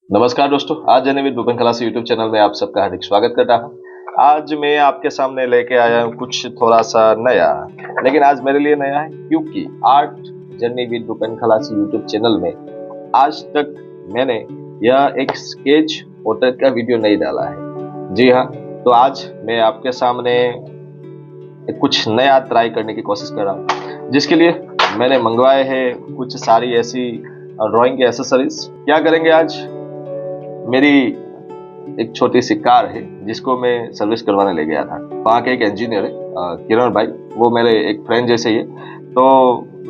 नमस्कार दोस्तों, आज जनविद भूपेन खलासी यूट्यूब चैनल में आप सबका हार्दिक स्वागत करता हूं। आज मैं आपके सामने लेके आया हूं कुछ थोड़ा सा नया, लेकिन आज मेरे लिए नया है क्योंकि आर्ट जर्नी विद भूपेन खलासी यूट्यूब चैनल में आज तक मैंने यह एक स्केच पोर्ट्रेट का वीडियो नहीं डाला है। जी हाँ, तो आज मैं आपके सामने कुछ नया ट्राई करने की कोशिश कर रहा हूँ, जिसके लिए मैंने मंगवाए हैं कुछ सारी ऐसी ड्राइंग की एसेसरीज। क्या करेंगे आज, मेरी एक छोटी सी कार है जिसको मैं सर्विस करवाने ले गया था। वहाँ के एक इंजीनियर है किरण भाई, वो मेरे एक फ्रेंड जैसे ही है। तो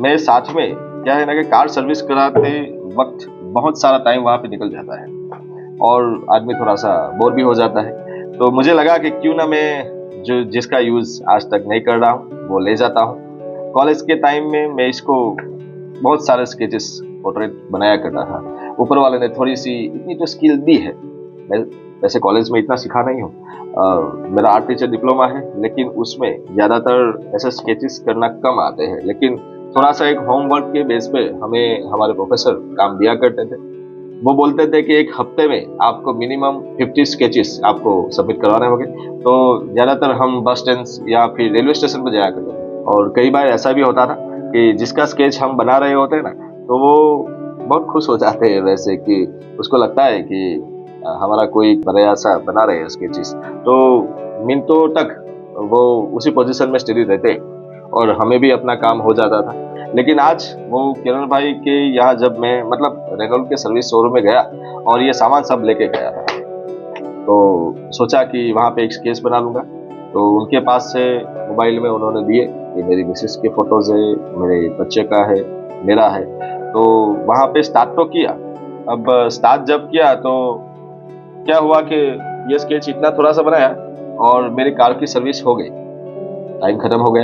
मैं साथ में क्या है ना कि कार सर्विस कराते वक्त बहुत सारा टाइम वहाँ पे निकल जाता है और आदमी थोड़ा सा बोर भी हो जाता है। तो मुझे लगा कि क्यों ना मैं जो जिसका यूज आज तक नहीं कर रहा हूँ वो ले जाता हूँ। कॉलेज के टाइम में मैं इसको बहुत सारे स्केचेस पोर्ट्रेट बनाया करता था। ऊपर वाले ने थोड़ी सी इतनी तो स्किल दी है। मैं वैसे कॉलेज में इतना सीखा नहीं हूँ। मेरा आर्ट टीचर डिप्लोमा है, लेकिन उसमें ज़्यादातर ऐसे स्केचेस करना कम आते हैं। लेकिन थोड़ा सा एक होमवर्क के बेस पे हमें हमारे प्रोफेसर काम दिया करते थे। वो बोलते थे कि एक हफ्ते में आपको मिनिमम 50 स्केचेस आपको सबमिट करवाने होंगे। तो ज़्यादातर हम बस स्टैंड या फिर रेलवे स्टेशन पर जाया करते थे, और कई बार ऐसा भी होता था कि जिसका स्केच हम बना रहे होते हैं ना, तो वो बहुत खुश हो जाते हैं, वैसे कि उसको लगता है कि हमारा कोई प्रयासा बना रहे हैं स्केचेस। तो मिनटों तक वो उसी पोजीशन में स्टेडी रहते और हमें भी अपना काम हो जाता था। लेकिन आज वो किरण भाई के यहाँ जब मैं मतलब रेनॉल्ट के सर्विस शोरूम में गया और ये सामान सब लेके गया था, तो सोचा कि वहाँ पे एक स्केच बना लूँगा। तो उनके पास से मोबाइल में उन्होंने दिए कि मेरी मिसेस के फोटोज है, मेरे बच्चे का है, मेरा है। तो वहाँ पे स्टार्ट तो किया। अब स्टार्ट जब किया तो क्या हुआ कि ये स्केच इतना थोड़ा सा बनाया और मेरी कार की सर्विस हो गई, टाइम खत्म हो गया।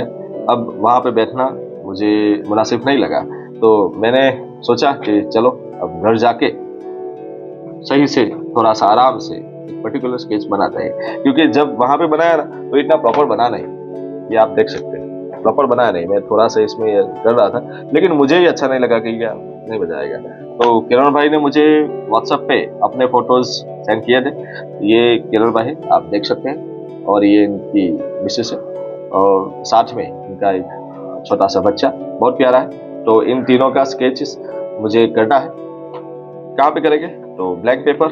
अब वहाँ पे बैठना मुझे मुनासिब नहीं लगा, तो मैंने सोचा कि चलो अब घर जाके सही से थोड़ा सा आराम से एक पर्टिकुलर स्केच बनाते हैं। क्योंकि जब वहाँ पे बनाया ना तो इतना प्रॉपर बना नहीं, ये आप देख सकते हैं, प्रॉपर बनाया नहीं। मैं थोड़ा सा इसमें कर रहा था, लेकिन मुझे ही अच्छा नहीं लगा कि क्या नहीं बजाएगा। तो किरण भाई ने मुझे व्हाट्सएप पे अपने फोटोज सेंड किए थे। ये किरण भाई आप देख सकते हैं, और ये इनकी मिसेस है, और साथ में इनका एक छोटा सा बच्चा बहुत प्यारा है। तो इन तीनों का स्केच मुझे करना है। कहाँ पे करेंगे, तो ब्लैंक पेपर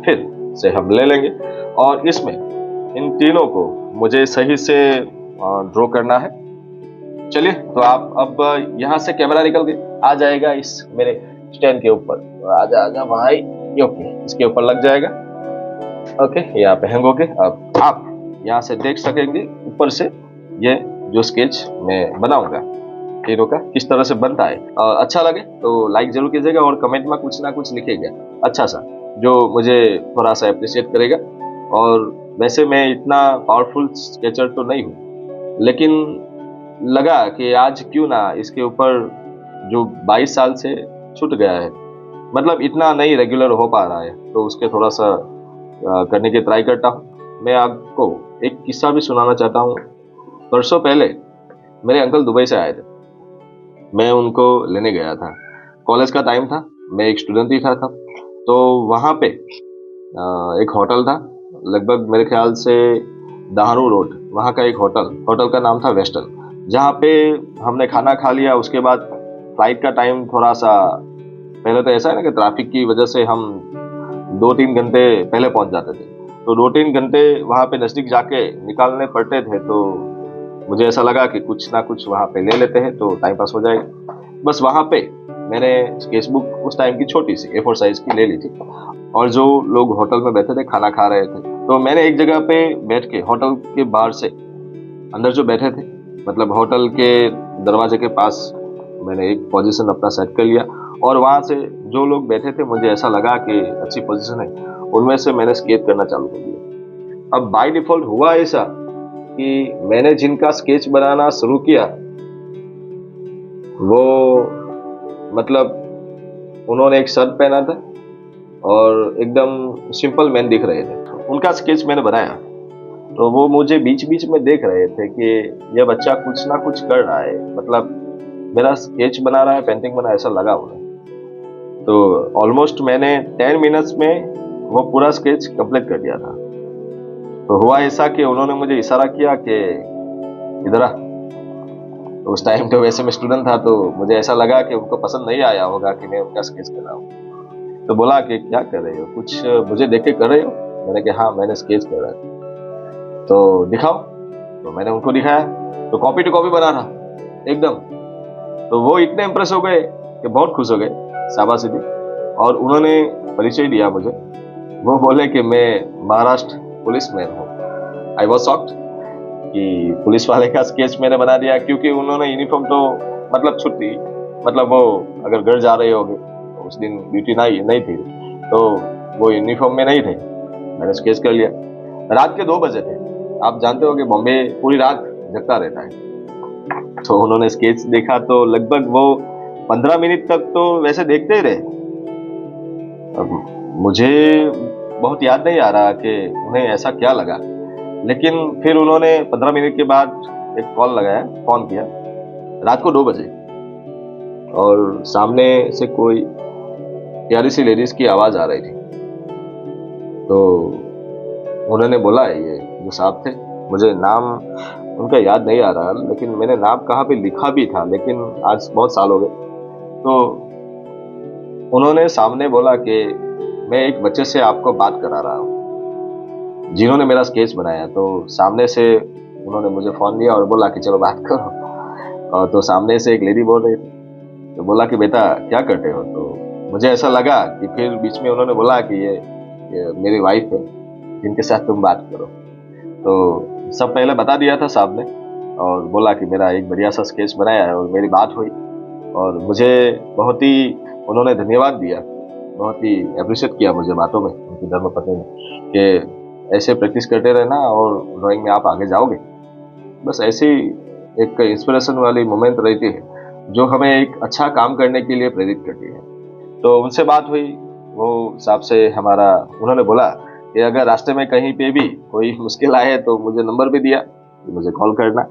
फिर से हम ले लेंगे और इसमें इन तीनों को मुझे सही से ड्रॉ करना है। चलिए, तो आप अब यहाँ से कैमरा निकल के आ जाएगा इस मेरे स्टैंड के ऊपर। आजा आजा भाई, ये ओके, इसके ऊपर लग जाएगा। ओके, यहाँ पे हैंग हो गए। अब आप यहाँ से देख सकेंगे ऊपर से ये जो स्केच मैं बनाऊंगा तीनों का किस तरह से बनता है। और अच्छा लगे तो लाइक जरूर कीजिएगा और कमेंट में कुछ ना कुछ लिखिएगा अच्छा सा, जो मुझे थोड़ा सा अप्रिशिएट करेगा। और वैसे मैं इतना पावरफुल स्केचर तो नहीं हूँ, लेकिन लगा कि आज क्यों ना इसके ऊपर जो 22 साल से छूट गया है, मतलब इतना नहीं रेगुलर हो पा रहा है, तो उसके थोड़ा सा करने की ट्राई करता हूँ। मैं आपको एक किस्सा भी सुनाना चाहता हूँ। परसों पहले मेरे अंकल दुबई से आए थे। मैं उनको लेने गया था, कॉलेज का टाइम था, मैं एक स्टूडेंट ही था तब। तो वहाँ पे एक होटल था, लगभग मेरे ख्याल से दाहरू रोड, वहाँ का एक होटल का नाम था वेस्टर्न, जहाँ पे हमने खाना खा लिया। उसके बाद फ्लाइट का टाइम थोड़ा सा, पहले तो ऐसा है ना कि ट्रैफिक की वजह से हम 2-3 घंटे पहले पहुंच जाते थे, तो 2-3 घंटे वहाँ पे नज़दीक जाके निकालने पड़ते थे। तो मुझे ऐसा लगा कि कुछ ना कुछ वहाँ पे ले लेते हैं तो टाइम पास हो जाएगा। बस वहाँ पे मैंने स्केचबुक उस टाइम की छोटी सी A4 साइज की ले ली थी, और जो लोग होटल में बैठे थे खाना खा रहे थे, तो मैंने एक जगह पे बैठ के होटल के बाहर से अंदर जो बैठे थे, मतलब होटल के दरवाजे के पास, मैंने एक पोजीशन अपना सेट कर लिया। और वहाँ से जो लोग बैठे थे मुझे ऐसा लगा कि अच्छी पोजीशन है, उनमें से मैंने स्केच करना चालू कर दिया। अब बाय डिफॉल्ट हुआ ऐसा कि मैंने जिनका स्केच बनाना शुरू किया, वो मतलब उन्होंने एक शर्ट पहना था और एकदम सिंपल मैन दिख रहे थे। उनका स्केच मैंने बनाया, तो वो मुझे बीच बीच में देख रहे थे कि यह बच्चा कुछ ना कुछ कर रहा है, मतलब मेरा स्केच बना रहा है, पेंटिंग बना, ऐसा लगा उन्हें। तो ऑलमोस्ट मैंने 10 मिनट्स में वो पूरा स्केच कंप्लीट कर दिया था। तो हुआ ऐसा कि उन्होंने मुझे इशारा किया कि इधर आ। तो उस टाइम तो वैसे मैं स्टूडेंट था, तो मुझे ऐसा लगा कि उनको पसंद नहीं आया होगा कि मैं उनका स्केच कर रहा हूँ। तो बोला कि क्या कर रहे हो, कुछ मुझे देख के कर रहे हो? मैंने कहा हाँ, मैंने स्केच कर रहा है। तो दिखाओ। तो मैंने उनको दिखाया, तो कॉपी टू कॉपी बना रहा एकदम। तो वो इतने इम्प्रेस हो गए कि बहुत खुश हो गए, शाबाशी दी। और उन्होंने परिचय दिया मुझे। वो बोले कि मैं महाराष्ट्र पुलिस मैन हूँ। आई वॉज शॉक्ड कि पुलिस वाले का स्केच मैंने बना दिया, क्योंकि उन्होंने यूनिफॉर्म तो मतलब छुट्टी, मतलब वो अगर घर जा रहे होंगे, तो उस दिन ड्यूटी नहीं थी, तो वो यूनिफॉर्म में नहीं थे। मैंने स्केच कर लिया। रात के 2 बजे थे। आप जानते हो कि बॉम्बे पूरी रात जगता रहता है। तो उन्होंने स्केच देखा तो लगभग वो 15 मिनट तक तो वैसे देखते ही रहे। अब मुझे बहुत याद नहीं आ रहा कि उन्हें ऐसा क्या लगा, लेकिन फिर उन्होंने 15 मिनट के बाद एक कॉल लगाया, फोन किया रात को 2 बजे, और सामने से कोई प्यारी सी लेडीज की आवाज आ रही थी। तो उन्होंने बोला, ये जो साहब थे, मुझे नाम उनका याद नहीं आ रहा, लेकिन मैंने नाम कहाँ पे लिखा भी था, लेकिन आज बहुत साल हो गए। तो उन्होंने सामने बोला कि मैं एक बच्चे से आपको बात करा रहा हूँ, जिन्होंने मेरा स्केच बनाया। तो सामने से उन्होंने मुझे फोन दिया और बोला कि चलो बात करो। और तो सामने से एक लेडी बोल रही थी। तो बोला कि बेटा क्या करते हो? तो मुझे ऐसा लगा कि फिर बीच में उन्होंने बोला कि ये मेरी वाइफ है, जिनके साथ तुम बात करो। तो सब पहले बता दिया था साहब ने, और बोला कि मेरा एक बढ़िया सा स्केच बनाया है, और मेरी बात हुई। और मुझे बहुत ही उन्होंने धन्यवाद दिया, बहुत ही अप्रिशिएट किया मुझे बातों में उनकी धर्मपत्नी ने, कि ऐसे प्रैक्टिस करते रहना और ड्राइंग में आप आगे जाओगे। बस ऐसी एक इंस्पिरेशन वाली मोमेंट रहती है जो हमें एक अच्छा काम करने के लिए प्रेरित करती है। तो उनसे बात हुई, वो साहब से हमारा, उन्होंने बोला कि अगर रास्ते में कहीं पे भी कोई मुश्किल आए तो मुझे नंबर भी दिया कि मुझे कॉल करना,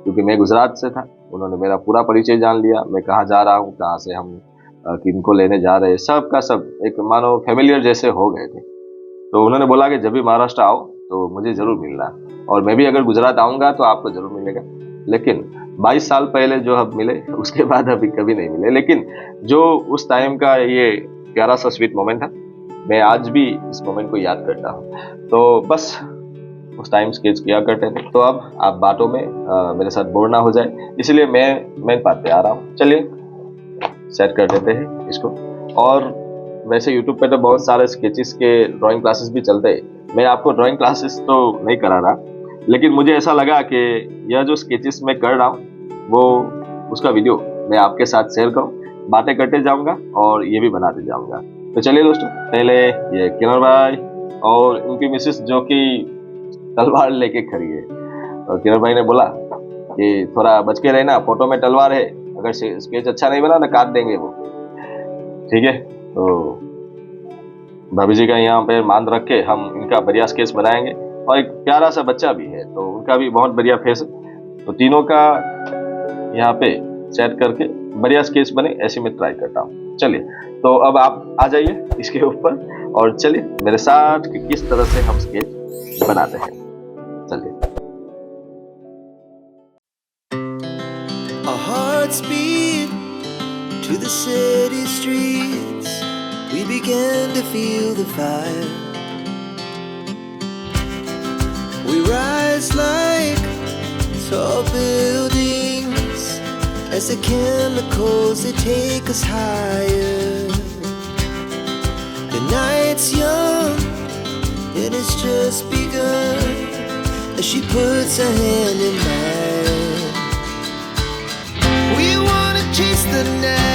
क्योंकि मैं गुजरात से था। उन्होंने मेरा पूरा परिचय जान लिया, मैं कहाँ जा रहा हूँ, कहाँ से हम किनको लेने जा रहे हैं, सब का सब एक मानो फैमिलियर जैसे हो गए थे। तो उन्होंने बोला कि जब भी महाराष्ट्र आओ तो मुझे जरूर मिलना, और मैं भी अगर गुजरात आऊँगा तो आपको जरूर मिलेगा। लेकिन 22 साल पहले जो हम मिले, उसके बाद अभी कभी नहीं मिले। लेकिन जो उस टाइम का ये प्यारा सा स्वीट मोमेंट था, मैं आज भी इस मोमेंट को याद करता हूँ। तो बस उस टाइम स्केच किया करते थे। तो अब आप बातों में मेरे साथ बोर ना हो जाए, इसलिए मैं बात पे आ रहा हूँ। चलिए सेट कर देते हैं इसको। और वैसे यूट्यूब पे तो बहुत सारे स्केचेस के ड्राइंग क्लासेस भी चलते हैं। मैं आपको ड्राइंग क्लासेस तो नहीं करा रहा, लेकिन मुझे ऐसा लगा कि यह जो स्केचेस मैं कर रहा हूँ वो उसका वीडियो मैं आपके साथ शेयर करूँ, बातें करते जाऊँगा और ये भी बनाते जाऊँगा। तो चलिए दोस्तों, पहले ये किरण भाई और उनकी मिसेस जो कि तलवार लेके खड़ी है। और किरण भाई ने बोला कि थोड़ा बच के रहना, फोटो में तलवार है, अगर स्केच अच्छा नहीं बना तो काट देंगे वो, ठीक है? तो भाभी जी का यहाँ पे मान रख के हम इनका बढ़िया स्केच बनाएंगे। और एक प्यारा सा बच्चा भी है, तो उनका भी बहुत बढ़िया फेस है। तो तीनों का यहाँ पे सेट करके बढ़िया स्केच बने, ऐसे में ट्राई करता हूँ। चलिए, तो अब आप आ जाइए इसके ऊपर और चलिए मेरे साथ कि किस तरह से हम स्केच बनाते हैं। चलिए। Our hearts beat to the city streets. We began to feel the fire. We rise like tall buildings as the chemicals they take us higher. The night's young and it's just begun as she puts her hand in mine. We wanna chase the night.